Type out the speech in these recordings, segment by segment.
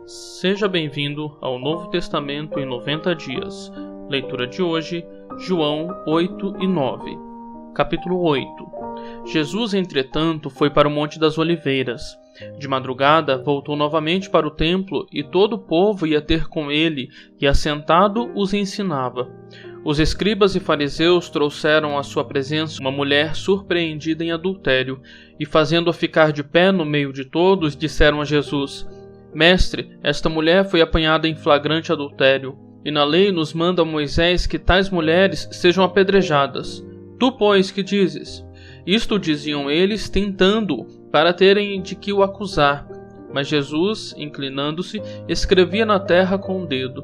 Seja bem-vindo ao Novo Testamento em 90 dias. Leitura de hoje, João 8 e 9. Capítulo 8. Jesus, entretanto, foi para o Monte das Oliveiras. De madrugada, voltou novamente para o templo, e todo o povo ia ter com ele, e assentado os ensinava. Os escribas e fariseus trouxeram à sua presença uma mulher surpreendida em adultério, e fazendo-a ficar de pé no meio de todos, disseram a Jesus: Mestre, esta mulher foi apanhada em flagrante adultério, e na lei nos manda Moisés que tais mulheres sejam apedrejadas. Tu, pois, que dizes? Isto diziam eles, tentando-o, para terem de que o acusar. Mas Jesus, inclinando-se, escrevia na terra com o dedo.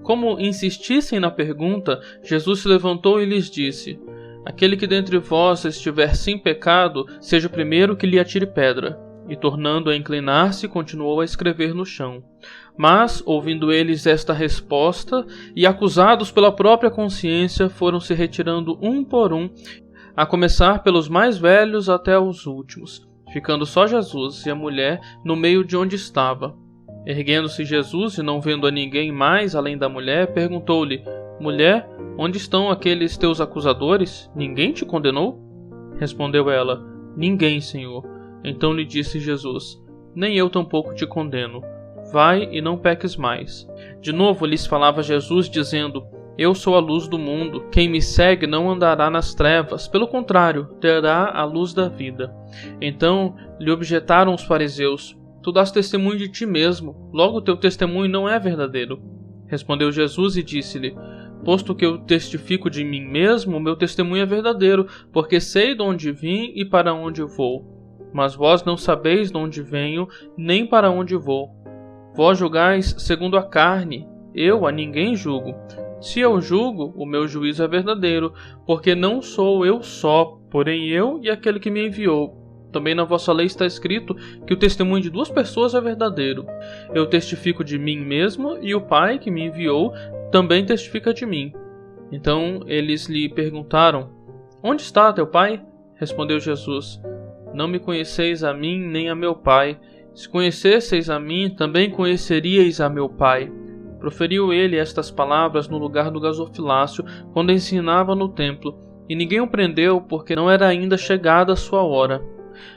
Como insistissem na pergunta, Jesus se levantou e lhes disse: Aquele que dentre vós estiver sem pecado, seja o primeiro que lhe atire pedra. E tornando a inclinar-se, continuou a escrever no chão. Mas, ouvindo eles esta resposta, e acusados pela própria consciência, foram se retirando um por um, a começar pelos mais velhos até os últimos, ficando só Jesus e a mulher no meio de onde estava. Erguendo-se Jesus, e não vendo a ninguém mais além da mulher, perguntou-lhe: Mulher, onde estão aqueles teus acusadores? Ninguém te condenou? Respondeu ela: Ninguém, Senhor. Então lhe disse Jesus: Nem eu tampouco te condeno. Vai e não peques mais. De novo lhes falava Jesus, dizendo: Eu sou a luz do mundo. Quem me segue não andará nas trevas. Pelo contrário, terá a luz da vida. Então lhe objetaram os fariseus: Tu dás testemunho de ti mesmo. Logo teu testemunho não é verdadeiro. Respondeu Jesus e disse-lhe: Posto que eu testifico de mim mesmo, meu testemunho é verdadeiro, porque sei de onde vim e para onde vou. Mas vós não sabeis de onde venho, nem para onde vou. Vós julgais segundo a carne, eu a ninguém julgo. Se eu julgo, o meu juízo é verdadeiro, porque não sou eu só, porém eu e aquele que me enviou. Também na vossa lei está escrito que o testemunho de duas pessoas é verdadeiro. Eu testifico de mim mesmo, e o Pai que me enviou também testifica de mim. Então eles lhe perguntaram: Onde está teu Pai? Respondeu Jesus: Não me conheceis a mim nem a meu Pai. Se conhecesseis a mim, também conheceríeis a meu Pai. Proferiu ele estas palavras no lugar do gasofilácio, quando ensinava no templo, e ninguém o prendeu, porque não era ainda chegada a sua hora.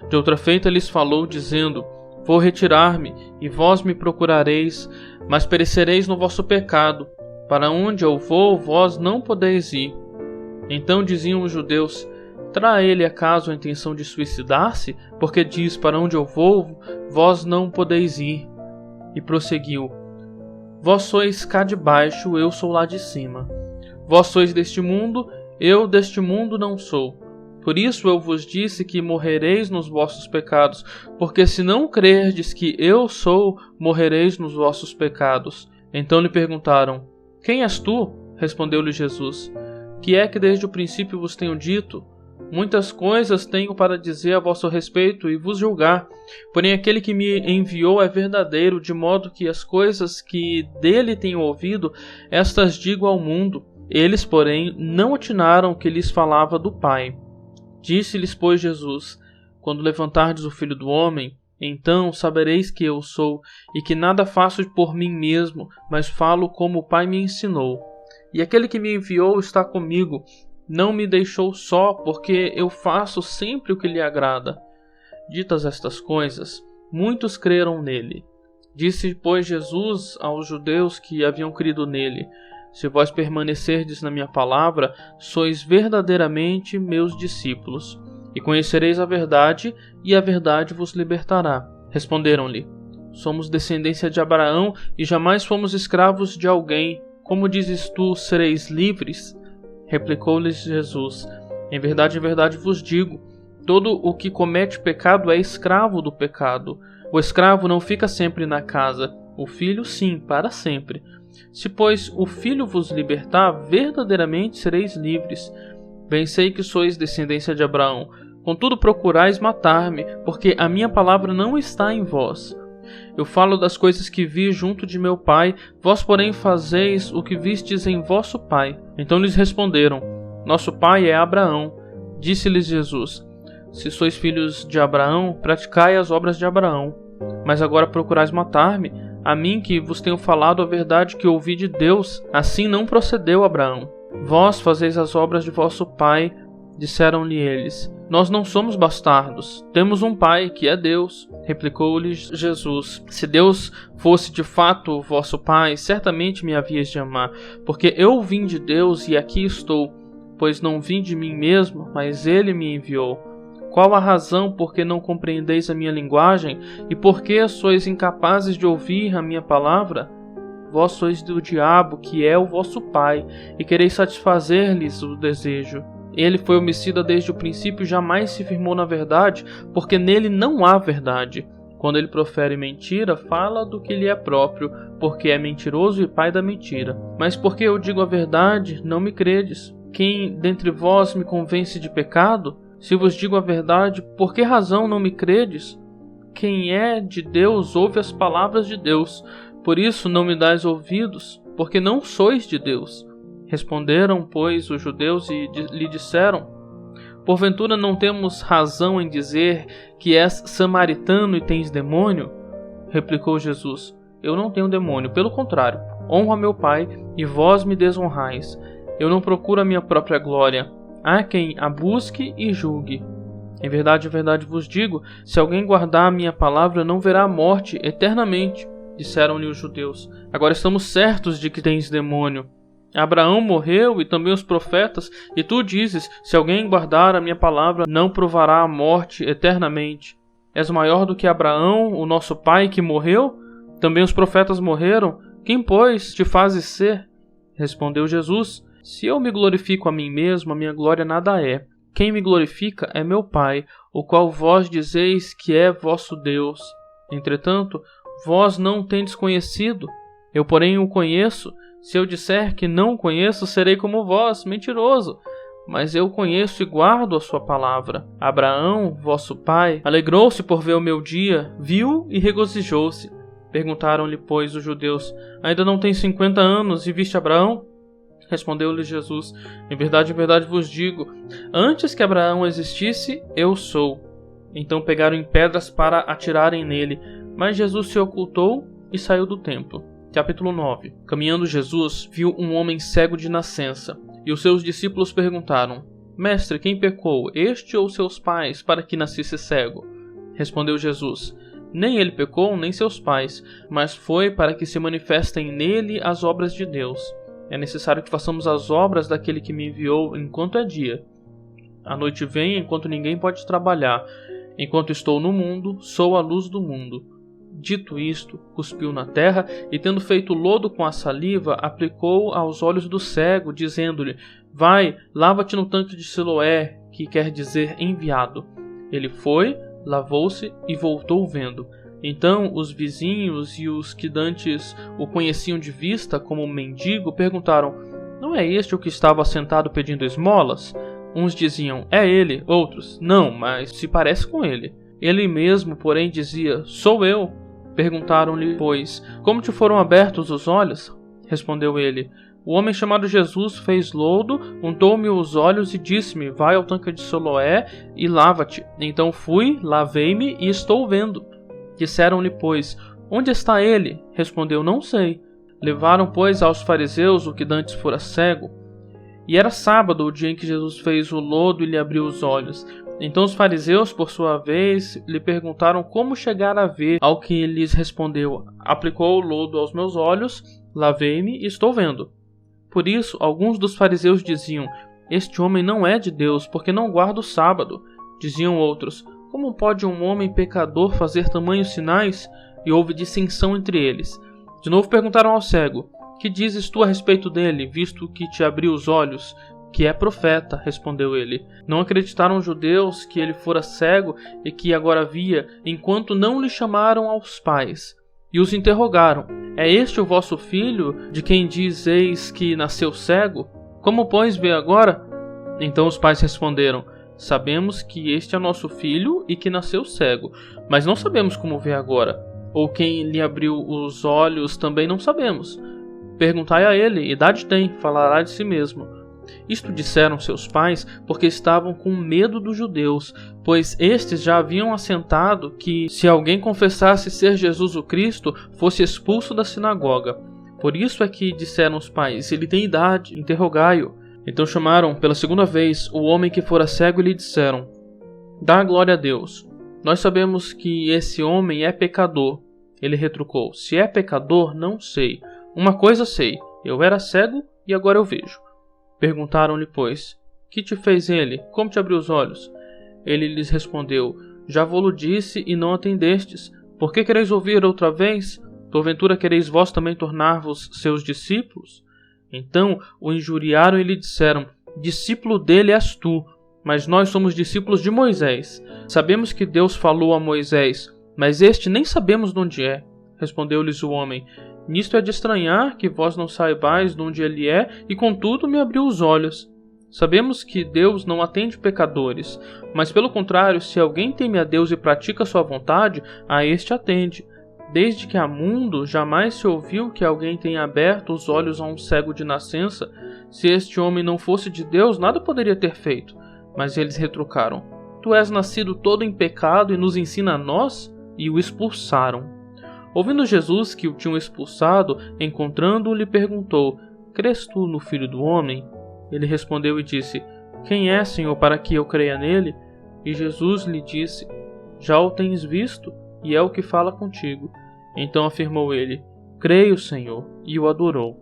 De outra feita lhes falou, dizendo: Vou retirar-me, e vós me procurareis, mas perecereis no vosso pecado. Para onde eu vou, vós não podeis ir. Então diziam os judeus: Terá ele acaso a intenção de suicidar-se? Porque diz: Para onde eu vou, vós não podeis ir. E prosseguiu: Vós sois cá de baixo, eu sou lá de cima. Vós sois deste mundo, eu deste mundo não sou. Por isso eu vos disse que morrereis nos vossos pecados, porque se não crerdes que eu sou, morrereis nos vossos pecados. Então lhe perguntaram: Quem és tu? Respondeu-lhe Jesus: Que é que desde o princípio vos tenho dito? Muitas coisas tenho para dizer a vosso respeito e vos julgar, porém aquele que me enviou é verdadeiro, de modo que as coisas que dele tenho ouvido, estas digo ao mundo. Eles, porém, não atinaram que lhes falava do Pai. Disse-lhes, pois, Jesus: Quando levantardes o Filho do Homem, então sabereis que eu sou, e que nada faço por mim mesmo, mas falo como o Pai me ensinou. E aquele que me enviou está comigo. Não me deixou só, porque eu faço sempre o que lhe agrada. Ditas estas coisas, muitos creram nele. Disse, pois, Jesus aos judeus que haviam crido nele: Se vós permanecerdes na minha palavra, sois verdadeiramente meus discípulos, e conhecereis a verdade, e a verdade vos libertará. Responderam-lhe: Somos descendência de Abraão, e jamais fomos escravos de alguém. Como dizes tu, sereis livres? Replicou-lhes Jesus: em verdade vos digo, todo o que comete pecado é escravo do pecado. O escravo não fica sempre na casa, o filho sim, para sempre. Se, pois, o Filho vos libertar, verdadeiramente sereis livres. Bem sei que sois descendência de Abraão, contudo procurais matar-me, porque a minha palavra não está em vós. Eu falo das coisas que vi junto de meu Pai, vós, porém, fazeis o que vistes em vosso pai. Então lhes responderam: Nosso pai é Abraão. Disse-lhes Jesus: Se sois filhos de Abraão, praticai as obras de Abraão. Mas agora procurais matar-me, A mim que vos tenho falado a verdade que ouvi de Deus, assim não procedeu Abraão. Vós fazeis as obras de vosso pai, disseram-lhe eles. Nós não somos bastardos, temos um pai, que é Deus. Replicou-lhe Jesus: se Deus fosse de fato vosso pai, certamente me havíeis de amar, porque eu vim de Deus e aqui estou, pois não vim de mim mesmo, mas ele me enviou. Qual a razão por que não compreendeis a minha linguagem e por que sois incapazes de ouvir a minha palavra? Vós sois do diabo, que é o vosso pai, e quereis satisfazer-lhes o desejo. Ele foi homicida desde o princípio e jamais se firmou na verdade, porque nele não há verdade. Quando ele profere mentira, fala do que lhe é próprio, porque é mentiroso e pai da mentira. Mas porque eu digo a verdade, não me credes. Quem dentre vós me convence de pecado? Se vos digo a verdade, por que razão não me credes? Quem é de Deus ouve as palavras de Deus. Por isso não me dais ouvidos, porque não sois de Deus. Responderam, pois, os judeus e lhe disseram: porventura não temos razão em dizer que és samaritano e tens demônio? Replicou Jesus: eu não tenho demônio, pelo contrário, honro a meu Pai e vós me desonrais. Eu não procuro a minha própria glória. Há quem a busque e julgue. Em verdade vos digo, se alguém guardar a minha palavra, não verá a morte eternamente. Disseram-lhe os judeus: agora estamos certos de que tens demônio. Abraão morreu e também os profetas, e tu dizes, se alguém guardar a minha palavra, não provará a morte eternamente. És maior do que Abraão, o nosso pai, que morreu? Também os profetas morreram? Quem, pois, te fazes ser? Respondeu Jesus: se eu me glorifico a mim mesmo, a minha glória nada é. Quem me glorifica é meu Pai, o qual vós dizeis que é vosso Deus. Entretanto, vós não o tendes conhecido, eu porém o conheço. Se eu disser que não o conheço, serei como vós, mentiroso. Mas eu conheço e guardo a sua palavra. Abraão, vosso pai, alegrou-se por ver o meu dia, viu e regozijou-se. Perguntaram-lhe, pois, os judeus: ainda não tens 50 anos e viste Abraão? Respondeu-lhe Jesus: em verdade vos digo, antes que Abraão existisse, eu sou. Então pegaram em pedras para atirarem nele, mas Jesus se ocultou e saiu do templo. Capítulo 9. Caminhando Jesus, viu um homem cego de nascença, e os seus discípulos perguntaram: Mestre, quem pecou, este ou seus pais, para que nascesse cego? Respondeu Jesus: nem ele pecou, nem seus pais, mas foi para que se manifestem nele as obras de Deus. É necessário que façamos as obras daquele que me enviou enquanto é dia. A noite vem enquanto ninguém pode trabalhar. Enquanto estou no mundo, sou a luz do mundo. Dito isto, cuspiu na terra e, tendo feito lodo com a saliva, aplicou aos olhos do cego, dizendo-lhe: vai, lava-te no tanque de Siloé, que quer dizer enviado. Ele foi, lavou-se e voltou vendo. Então os vizinhos e os que dantes o conheciam de vista como mendigo perguntaram: não é este o que estava sentado pedindo esmolas? Uns diziam: é ele, outros: não, mas se parece com ele. Ele mesmo, porém, dizia: sou eu. Perguntaram-lhe, pois: como te foram abertos os olhos? Respondeu ele: o homem chamado Jesus fez lodo, untou-me os olhos e disse-me: vai ao tanque de Siloé e lava-te. Então fui, lavei-me e estou vendo. Disseram-lhe, pois: onde está ele? Respondeu: não sei. Levaram, pois, aos fariseus o que dantes fora cego. E era sábado, o dia em que Jesus fez o lodo e lhe abriu os olhos. Então os fariseus, por sua vez, lhe perguntaram como chegar a ver, ao que lhes respondeu: aplicou o lodo aos meus olhos, lavei-me e estou vendo. Por isso, alguns dos fariseus diziam: este homem não é de Deus, porque não guarda o sábado. Diziam outros: como pode um homem pecador fazer tamanhos sinais? E houve dissensão entre eles. De novo perguntaram ao cego: que dizes tu a respeito dele, visto que te abriu os olhos? Que é profeta, respondeu ele. Não acreditaram os judeus que ele fora cego e que agora via, enquanto não lhe chamaram aos pais. E os interrogaram: é este o vosso filho, de quem dizeis que nasceu cego? Como, pois, vê agora? Então os pais responderam: sabemos que este é nosso filho e que nasceu cego, mas não sabemos como vê agora. Ou quem lhe abriu os olhos também não sabemos. Perguntai a ele: idade tem, falará de si mesmo. Isto disseram seus pais porque estavam com medo dos judeus, pois estes já haviam assentado que, se alguém confessasse ser Jesus o Cristo, fosse expulso da sinagoga. Por isso é que disseram os pais: ele tem idade, interrogai-o. Então chamaram pela segunda vez o homem que fora cego e lhe disseram: dá glória a Deus. Nós sabemos que esse homem é pecador. Ele retrucou: se é pecador, não sei. Uma coisa sei, eu era cego e agora eu vejo. Perguntaram-lhe, pois: que te fez ele? Como te abriu os olhos? Ele lhes respondeu: já vô-lo disse e não atendestes. Por que quereis ouvir outra vez? Porventura quereis vós também tornar-vos seus discípulos? Então o injuriaram e lhe disseram: discípulo dele és tu, mas nós somos discípulos de Moisés. Sabemos que Deus falou a Moisés, mas este nem sabemos de onde é. Respondeu-lhes o homem: nisto é de estranhar que vós não saibais de onde ele é, e contudo me abriu os olhos. Sabemos que Deus não atende pecadores, mas pelo contrário, se alguém teme a Deus e pratica sua vontade, a este atende. Desde que há mundo, jamais se ouviu que alguém tenha aberto os olhos a um cego de nascença. Se este homem não fosse de Deus, nada poderia ter feito. Mas eles retrucaram: tu és nascido todo em pecado e nos ensina a nós? E o expulsaram. Ouvindo Jesus que o tinham expulsado, encontrando-o, lhe perguntou: crês tu no Filho do Homem? Ele respondeu e disse: quem é, Senhor, para que eu creia nele? E Jesus lhe disse: já o tens visto, e é o que fala contigo. Então afirmou ele: creio, Senhor, e o adorou.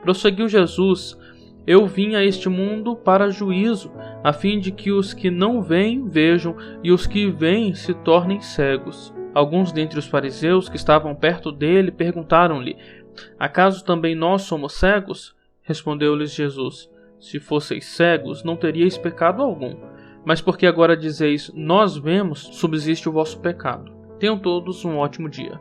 Prosseguiu Jesus: eu vim a este mundo para juízo, a fim de que os que não veem vejam, e os que veem se tornem cegos. Alguns dentre os fariseus que estavam perto dele perguntaram-lhe: acaso também nós somos cegos? Respondeu-lhes Jesus: se fosseis cegos, não teríeis pecado algum. Mas porque agora dizeis: nós vemos, subsiste o vosso pecado. Tenham todos um ótimo dia.